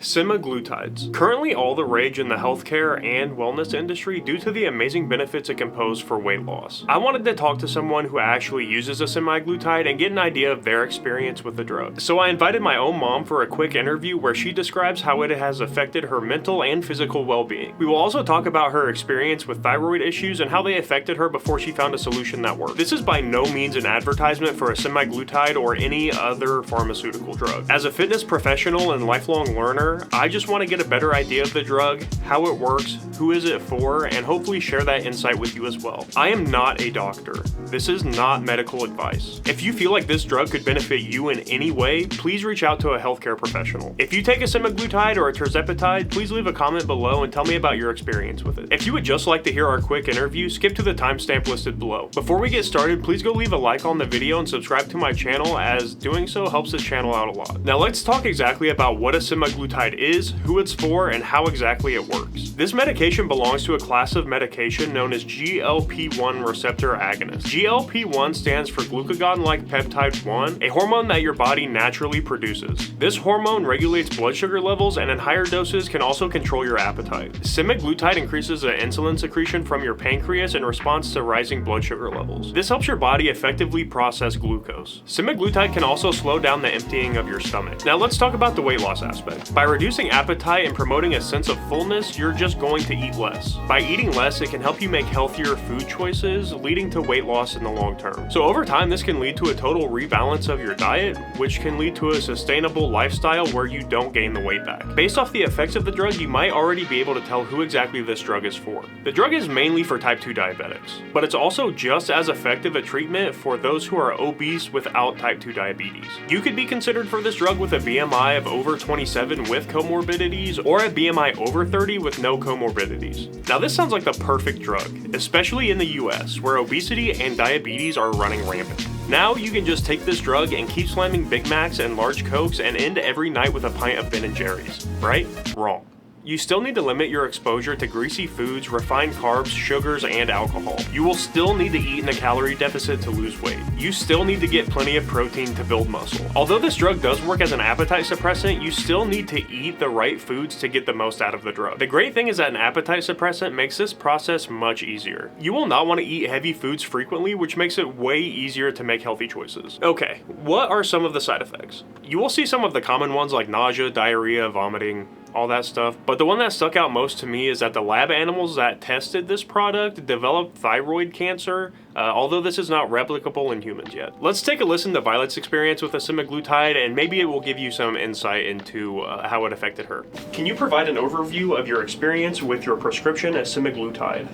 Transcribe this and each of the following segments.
Semaglutides. Currently all the rage in the healthcare and wellness industry due to the amazing benefits it can pose for weight loss. I wanted to talk to someone who actually uses a semaglutide and get an idea of their experience with the drug. So I invited my own mom for a quick interview where she describes how it has affected her mental and physical well-being. We will also talk about her experience with thyroid issues and how they affected her before she found a solution that worked. This is by no means an advertisement for a semaglutide or any other pharmaceutical drug. As a fitness professional and lifelong learner, I just want to get a better idea of the drug, how it works, who is it for, and hopefully share that insight with you as well. I am not a doctor. This is not medical advice. If you feel like this drug could benefit you in any way, please reach out to a healthcare professional. If you take a semaglutide or a tirzepatide, please leave a comment below and tell me about your experience with it. If you would just like to hear our quick interview, skip to the timestamp listed below. Before we get started, please go leave a like on the video and subscribe to my channel, as doing so helps this channel out a lot. Now let's talk exactly about what a semaglutide is, who it's for, and how exactly it works. This medication belongs to a class of medication known as GLP-1 receptor agonists. GLP-1 stands for glucagon-like peptide 1, a hormone that your body naturally produces. This hormone regulates blood sugar levels and in higher doses can also control your appetite. Semaglutide increases the insulin secretion from your pancreas in response to rising blood sugar levels. This helps your body effectively process glucose. Semaglutide can also slow down the emptying of your stomach. Now let's talk about the weight loss aspect. By reducing appetite and promoting a sense of fullness, you're just going to eat less. By eating less, it can help you make healthier food choices, leading to weight loss in the long term. So over time, this can lead to a total rebalance of your diet, which can lead to a sustainable lifestyle where you don't gain the weight back. Based off the effects of the drug, you might already be able to tell who exactly this drug is for. The drug is mainly for type 2 diabetics, but it's also just as effective a treatment for those who are obese without type 2 diabetes. You could be considered for this drug with a BMI of over 27 with comorbidities, or a BMI over 30 with no comorbidities. Now this sounds like the perfect drug, especially in the US, where obesity and diabetes are running rampant. Now you can just take this drug and keep slamming Big Macs and large Cokes and end every night with a pint of Ben & Jerry's. Right? Wrong. You still need to limit your exposure to greasy foods, refined carbs, sugars, and alcohol. You will still need to eat in a calorie deficit to lose weight. You still need to get plenty of protein to build muscle. Although this drug does work as an appetite suppressant, you still need to eat the right foods to get the most out of the drug. The great thing is that an appetite suppressant makes this process much easier. You will not want to eat heavy foods frequently, which makes it way easier to make healthy choices. Okay, what are some of the side effects? You will see some of the common ones like nausea, diarrhea, vomiting, all that stuff. But the one that stuck out most to me is that the lab animals that tested this product developed thyroid cancer, although this is not replicable in humans yet. Let's take a listen to Violet's experience with a semaglutide, and maybe it will give you some insight into how it affected her. Can you provide an overview of your experience with your prescription of semaglutide?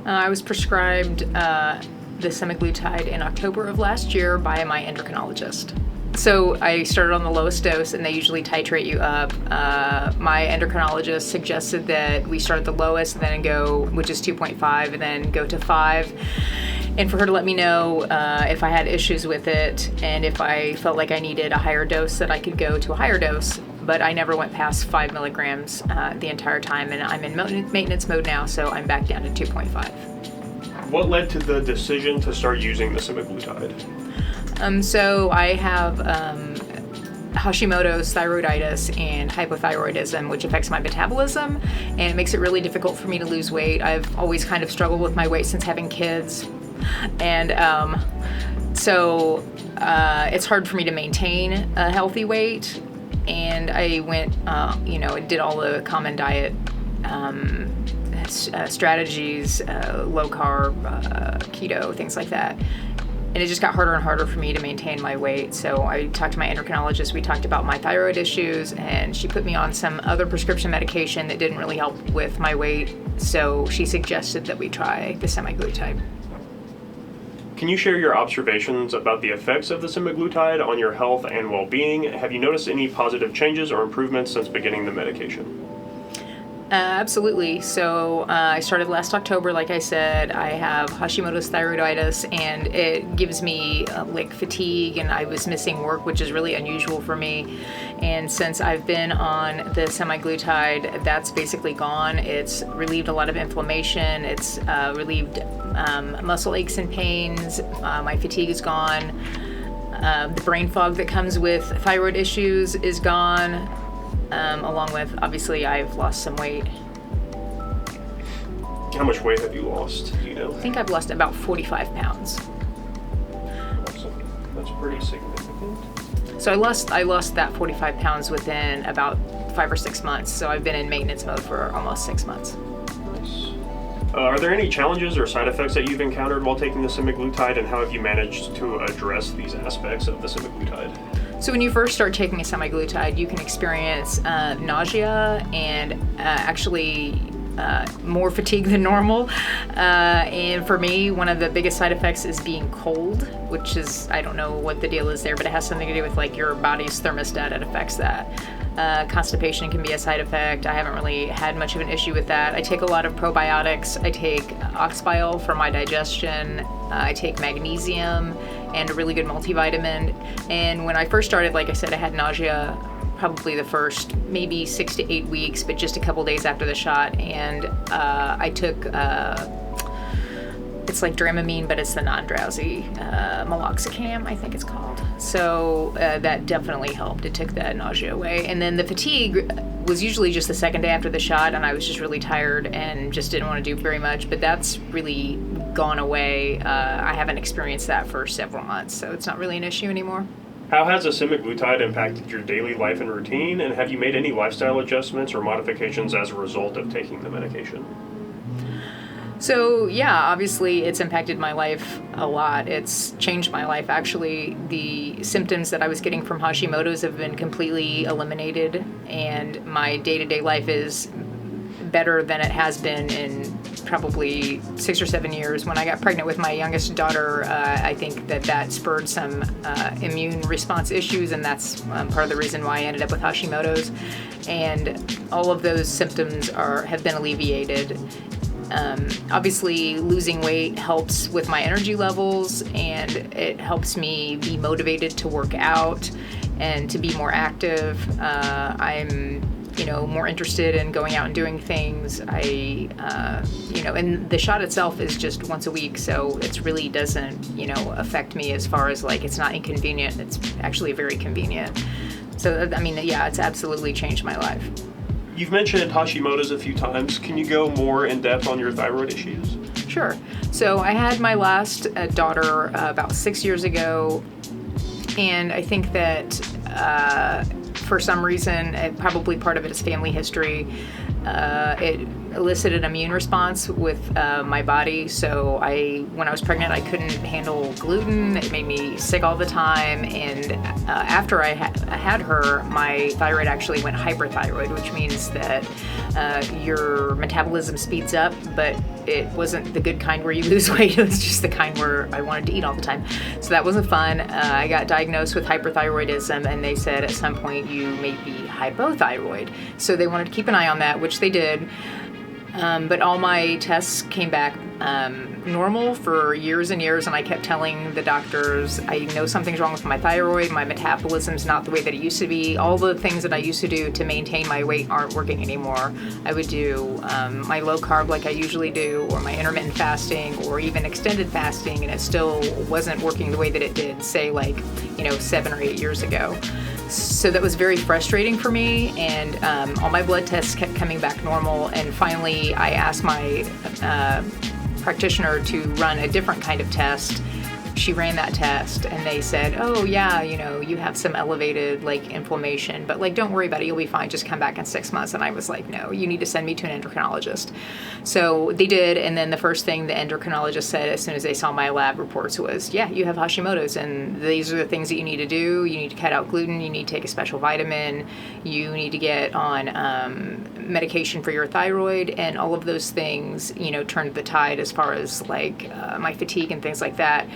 I was prescribed the semaglutide in October of last year by my endocrinologist. So I started on the lowest dose, and they usually titrate you up. My endocrinologist suggested that we start at the lowest, and then go, which is 2.5, and then go to 5. And for her to let me know if I had issues with it, and if I felt like I needed a higher dose, that I could go to a higher dose. But I never went past 5 milligrams the entire time, and I'm in maintenance mode now, so I'm back down to 2.5. What led to the decision to start using the semaglutide? So I have Hashimoto's thyroiditis and hypothyroidism, which affects my metabolism, and it makes it really difficult for me to lose weight. I've always kind of struggled with my weight since having kids, and so it's hard for me to maintain a healthy weight. And I went, and did all the common diet strategies, low carb, keto, things like that. And it just got harder and harder for me to maintain my weight. So I talked to my endocrinologist, we talked about my thyroid issues, and she put me on some other prescription medication that didn't really help with my weight. So she suggested that we try the semaglutide. Can you share your observations about the effects of the semaglutide on your health and well-being? Have you noticed any positive changes or improvements since beginning the medication? Absolutely. So I started last October, like I said. I have Hashimoto's thyroiditis, and it gives me like fatigue, and I was missing work, which is really unusual for me. And since I've been on the semaglutide, that's basically gone. It's relieved a lot of inflammation. It's relieved muscle aches and pains. My fatigue is gone. The brain fog that comes with thyroid issues is gone. along with, obviously, I've lost some weight. How much weight have you lost? Do you know? I think I've lost about 45 pounds. Awesome. That's pretty significant. So I lost that 45 pounds within about 5 or 6 months. So I've been in maintenance mode for almost 6 months. Nice. Are there any challenges or side effects that you've encountered while taking the semaglutide, and how have you managed to address these aspects of the semaglutide? So when you first start taking a semaglutide, you can experience nausea and actually more fatigue than normal. And for me, one of the biggest side effects is being cold, which is, I don't know what the deal is there, but it has something to do with like your body's thermostat. It affects that. Constipation can be a side effect. I haven't really had much of an issue with that. I take a lot of probiotics. I take oxbile for my digestion. I take magnesium and a really good multivitamin. And when I first started, like I said, I had nausea probably the first maybe 6 to 8 weeks, but just a couple days after the shot. And I took, it's like Dramamine, but it's the non-drowsy, meloxicam, I think it's called. So that definitely helped. It took that nausea away. And then the fatigue was usually just the second day after the shot, and I was just really tired and just didn't want to do very much, but that's really gone away. I haven't experienced that for several months, so it's not really an issue anymore. How has the semaglutide impacted your daily life and routine, and have you made any lifestyle adjustments or modifications as a result of taking the medication? So yeah, obviously it's impacted my life a lot. It's changed my life. Actually, the symptoms that I was getting from Hashimoto's have been completely eliminated, and my day-to-day life is better than it has been in probably 6 or 7 years. When I got pregnant with my youngest daughter, I think that spurred some immune response issues, and that's part of the reason why I ended up with Hashimoto's. And all of those symptoms have been alleviated. Obviously, losing weight helps with my energy levels, and it helps me be motivated to work out and to be more active. I'm more interested in going out and doing things. And the shot itself is just once a week, so it really doesn't, affect me as far as like, it's not inconvenient. It's actually very convenient. So, it's absolutely changed my life. You've mentioned Hashimoto's a few times. Can you go more in depth on your thyroid issues? Sure. So I had my last daughter about 6 years ago, and I think that for some reason, probably part of it is family history, it elicited an immune response with my body. So when I was pregnant, I couldn't handle gluten. It made me sick all the time. And after I had her, my thyroid actually went hyperthyroid, which means that your metabolism speeds up, but it wasn't the good kind where you lose weight. It was just the kind where I wanted to eat all the time. So that wasn't fun. I got diagnosed with hyperthyroidism, and they said at some point you may be hypothyroid. So they wanted to keep an eye on that, which they did. But all my tests came back normal for years and years, and I kept telling the doctors, I know something's wrong with my thyroid, my metabolism's not the way that it used to be. All the things that I used to do to maintain my weight aren't working anymore. I would do my low carb like I usually do, or my intermittent fasting, or even extended fasting, and it still wasn't working the way that it did, say, 7 or 8 years ago. So that was very frustrating for me, and all my blood tests kept coming back normal, and finally I asked my practitioner to run a different kind of test. She ran that test, and they said, oh yeah, you have some elevated inflammation, but don't worry about it, you'll be fine, just come back in 6 months. And I was like, no, you need to send me to an endocrinologist. So they did, and then the first thing the endocrinologist said as soon as they saw my lab reports was, yeah, you have Hashimoto's, and these are the things that you need to do. You need to cut out gluten, you need to take a special vitamin, you need to get on medication for your thyroid, and all of those things, turned the tide as far as my fatigue and things like that.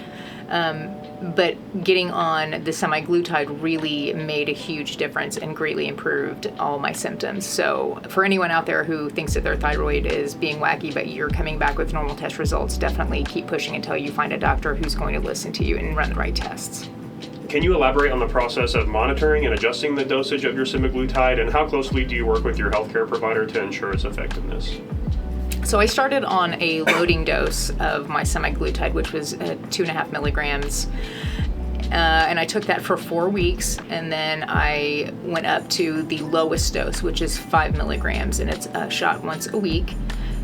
But getting on the semaglutide really made a huge difference and greatly improved all my symptoms. So for anyone out there who thinks that their thyroid is being wacky, but you're coming back with normal test results, definitely keep pushing until you find a doctor who's going to listen to you and run the right tests. Can you elaborate on the process of monitoring and adjusting the dosage of your semaglutide, and how closely do you work with your healthcare provider to ensure its effectiveness? So I started on a loading dose of my semaglutide, which was 2.5 milligrams. and I took that for 4 weeks, and then I went up to the lowest dose, which is 5 milligrams, and it's a shot once a week.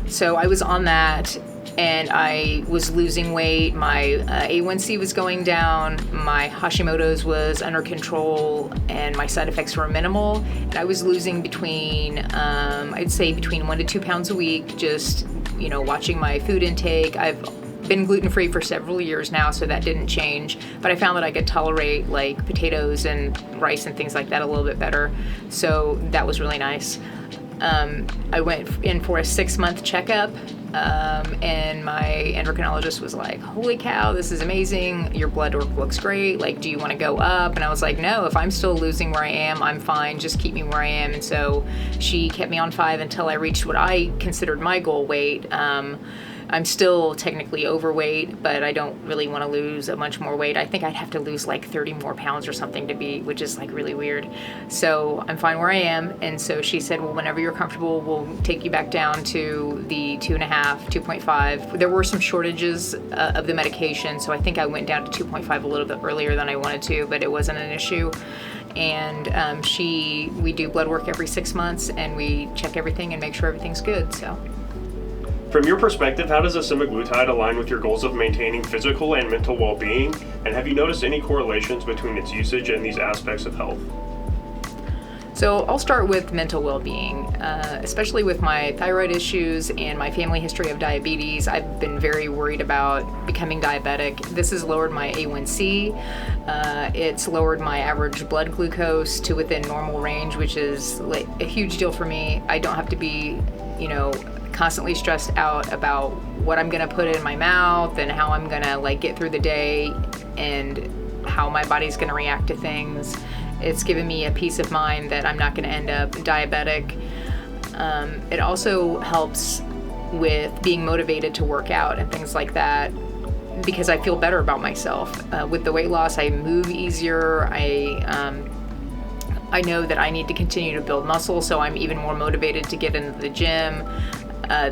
So I was on that, and I was losing weight. My A1C was going down, my Hashimoto's was under control, and my side effects were minimal. And I was losing between, I'd say between 1 to 2 pounds a week, just, watching my food intake. I've been gluten-free for several years now, so that didn't change, but I found that I could tolerate like potatoes and rice and things like that a little bit better, so that was really nice. I went in for a 6-month checkup, and my endocrinologist was like, holy cow, this is amazing, your blood work looks great, like, do you want to go up? And I was like, no, if I'm still losing where I am, I'm fine, just keep me where I am. And so she kept me on 5 until I reached what I considered my goal weight. I'm still technically overweight, but I don't really want to lose a bunch more weight. I think I'd have to lose like 30 more pounds or something which is like really weird. So I'm fine where I am. And so she said, well, whenever you're comfortable, we'll take you back down to the 2.5, 2.5. There were some shortages of the medication, so I think I went down to 2.5 a little bit earlier than I wanted to, but it wasn't an issue. And we do blood work every 6 months, and we check everything and make sure everything's good. So. From your perspective, how does a semaglutide align with your goals of maintaining physical and mental well-being? And have you noticed any correlations between its usage and these aspects of health? So I'll start with mental well-being, especially with my thyroid issues and my family history of diabetes. I've been very worried about becoming diabetic. This has lowered my A1C. It's lowered my average blood glucose to within normal range, which is like a huge deal for me. I don't have to be, constantly stressed out about what I'm gonna put in my mouth and how I'm gonna get through the day and how my body's gonna react to things. It's given me a peace of mind that I'm not gonna end up diabetic. It also helps with being motivated to work out and things like that, because I feel better about myself. With the weight loss, I move easier. I know that I need to continue to build muscle, so I'm even more motivated to get into the gym.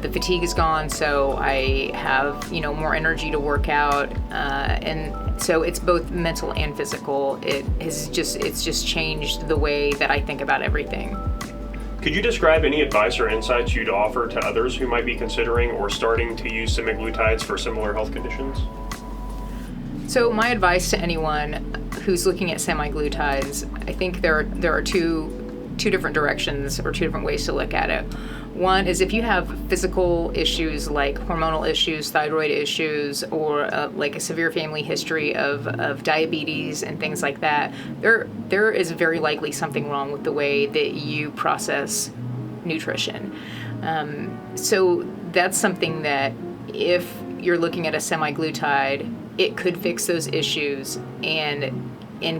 The fatigue is gone, so I have, more energy to work out. And so it's both mental and physical. It's just changed the way that I think about everything. Could you describe any advice or insights you'd offer to others who might be considering or starting to use semaglutides for similar health conditions? So my advice to anyone who's looking at semaglutides, I think there are two different directions or 2 different ways to look at it. One is if you have physical issues like hormonal issues, thyroid issues, or like a severe family history of diabetes and things like that, there is very likely something wrong with the way that you process nutrition. So that's something that if you're looking at a semaglutide, it could fix those issues and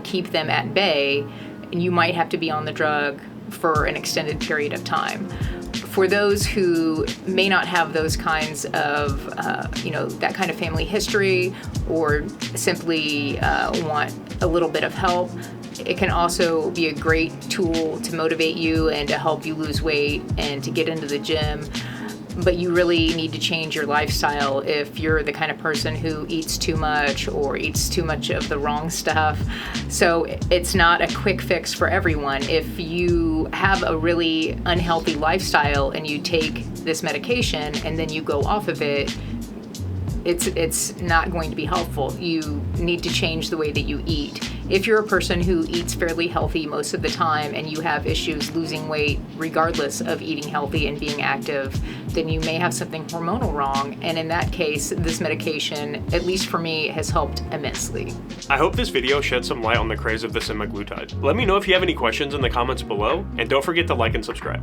keep them at bay, and you might have to be on the drug for an extended period of time. For those who may not have those kinds of, that kind of family history, or simply want a little bit of help, it can also be a great tool to motivate you and to help you lose weight and to get into the gym. But you really need to change your lifestyle if you're the kind of person who eats too much or eats too much of the wrong stuff. So it's not a quick fix for everyone. If you have a really unhealthy lifestyle and you take this medication and then you go off of it, it's not going to be helpful. You need to change the way that you eat. If you're a person who eats fairly healthy most of the time and you have issues losing weight regardless of eating healthy and being active, then you may have something hormonal wrong. And in that case, this medication, at least for me, has helped immensely. I hope this video shed some light on the craze of the semaglutide. Let me know if you have any questions in the comments below, and don't forget to like and subscribe.